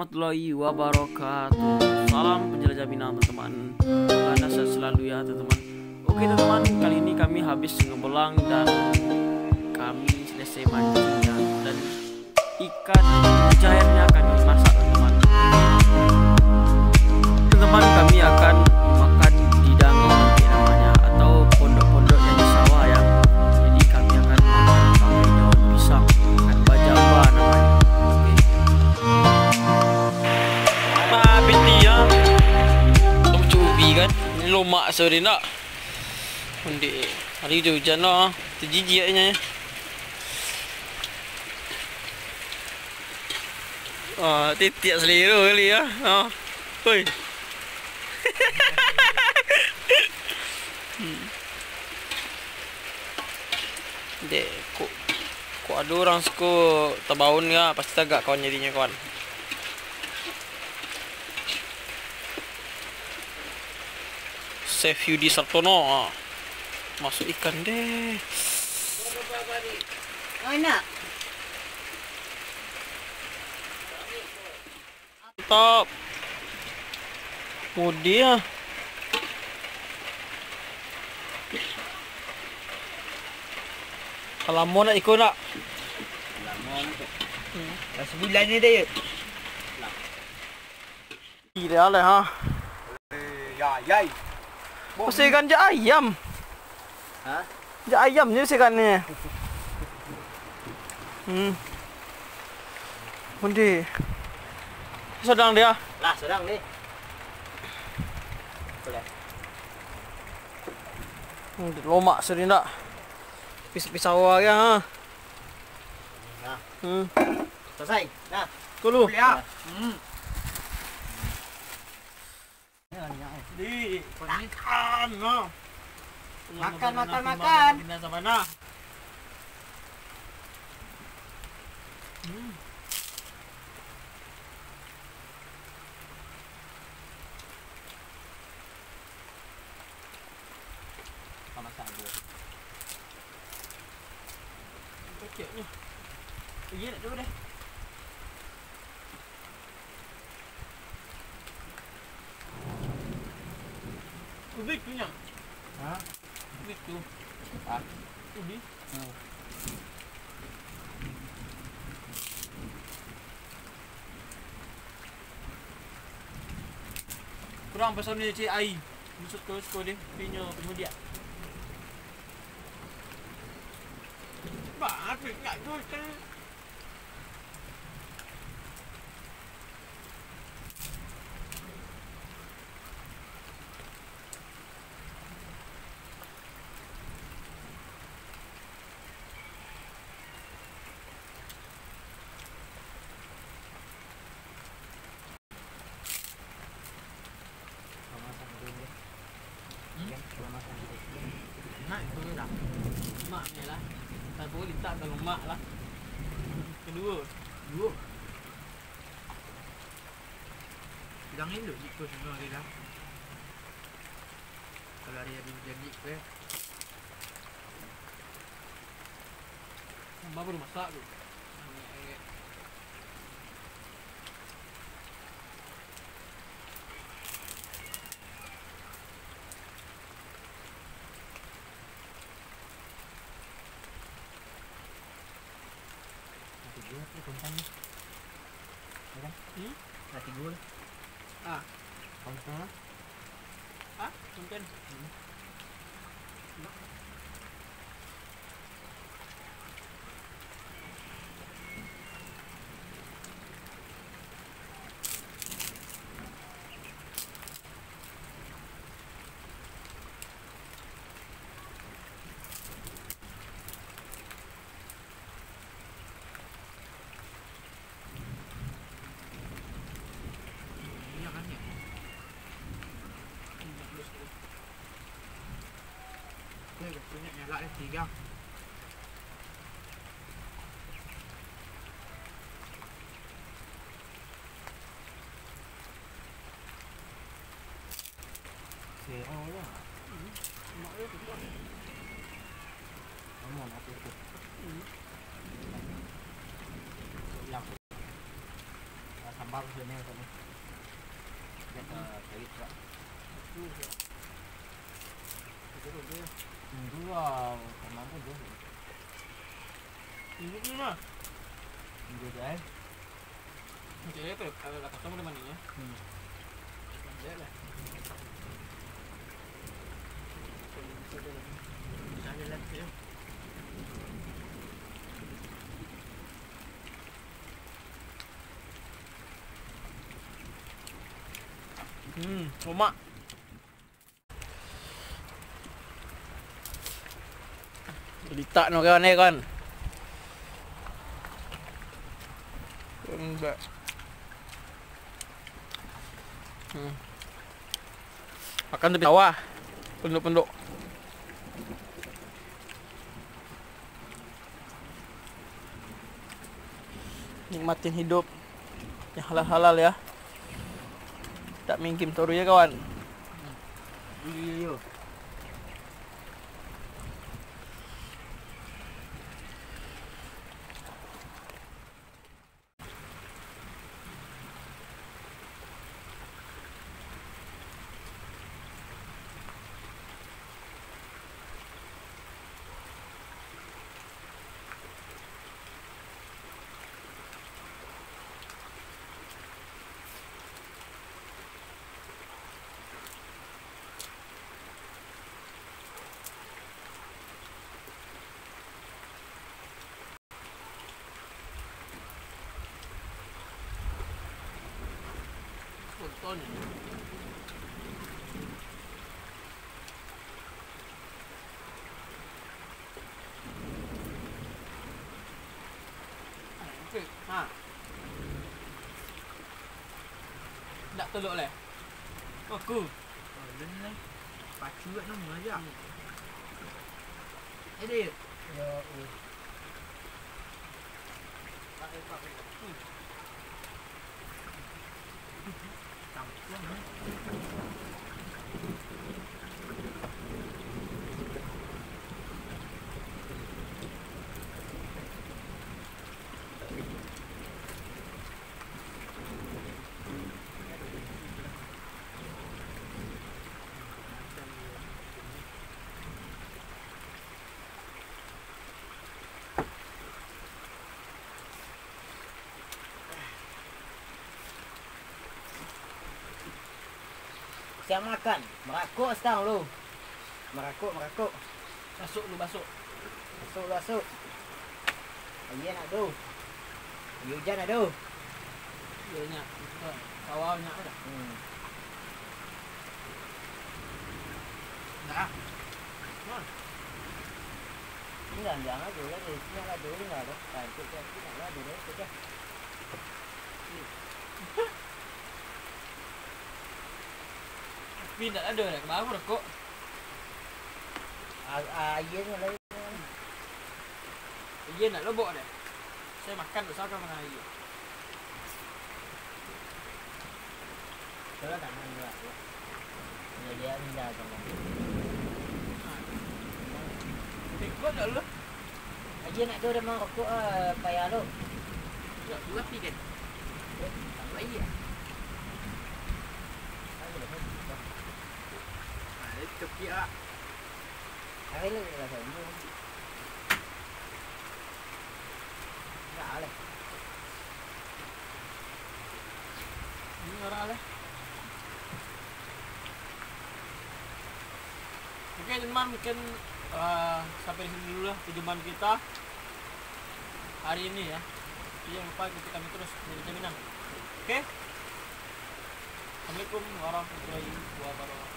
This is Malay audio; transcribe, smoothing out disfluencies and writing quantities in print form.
warahmatullahi wabarakatuh. Salam penjelajah Minang teman-teman. Anda sehat selalu ya teman-teman. Oke teman-teman, kali ini kami habis ngebelang dan kami selesai mancingnya. Dan ikan mujairnya akan dimasak teman-teman. Teman-teman, kami akan makan di danau nanti namanya, atau pondok-pondok yang di sawah ya. Jadi kami akan makan pakai daun pisang dan bajamba namanya. Ya, lucu ubi kan, ini lomak sore nak. Undi hari tu hujan lah, terjijik nya. Titik selera kali ya. Oi. Dek, kok ada orang suka terbaun ke, pasti tagak kawan jadinya kawan. Chef Yudi Sartono. Masuk ikan deh. Mana? Mantap. Mudi ya. Kalau mau nak ikut nak? Dah sebulan ni dah ya? Gila lah ha. Ya. Pasal ikan je ayam. Ha? Je ayam je ikan ni. Mudi. Sedang dia. Lah, sedang ni. Boleh. Lomak seri nak. Pisau ya ha. Nah. Selesai. Nah. Dulu. Ya. Di makan no. Makan. Bina sabana. Masak dulu. Kecilnya. Pergi nak dulu deh. Ubik punya. Ha? Ubik tu. Ah. Ubik. Kurang pasal ni cik air. Masuk ke skor dia. Punya kemudian. Ba, aku nak tu kan. Nak itu dah. Mak ni lah. Tak boleh letak kalau mak lah. Kedua. Dua. Bilang elok jika semua dia dah. Kalau hari ada jadi ke. Mak baru masak tu. Tiga tu kontan ni. Ya kan? Dah tiga lah. Kontan lah. Mungkin. Iya kan ya? Punya nyala dia tiga. Oh lah. Mak dia tu. Kamu nak tutup. Yang sambal. sini kan. Kita kait lah. Tunggu lah, kemana tu? Tunggu ni mah. Tunggu dah. Macam ni kalau ketemu di mana ya? Jalan. Jalan lagi. Rumah. Litak no kawan kan. Enggak. Makan tepi sawah. Penduk-penduk. Nikmatin hidup yang halal-halal ya. Tak minggim toru ya kawan. Iya. Betul ni. Ha. Tak teluk leh. Aku. Len ni. Pacu kat nama aja. Dia. Ya. Tampung ni. Siap makan, merakuk sekarang lu. Merakuk. Masuk lu masuk. Masuk. Ayah nak tu. Hujan nak tu. Dia nyak. Sawah nyak dah. Dah. Mana? Ini jangan aja lah, dia nak tu enggak ada. Cantik lah dia tu. Pin tak ada dah. Baru rekuk. Ayah ni lagi. Dia nak lobok dah. Saya makan tu saya makan lagi. Kalau tak makan juga. Dia pindah sama. Ikut tak lu? Ayah nak tu dah mau rokok payah lu. Tak tu api kan. Tak baik ah. Tepi ah. Hari ni lah saya ni. Tak lah. Ini orang lah. Okey teman, mungkin sampai di sini dulu lah perjumpaan kita hari ini ya. Jangan lupa ikuti kami terus dari Minang. Okey. Assalamualaikum warahmatullahi wabarakatuh.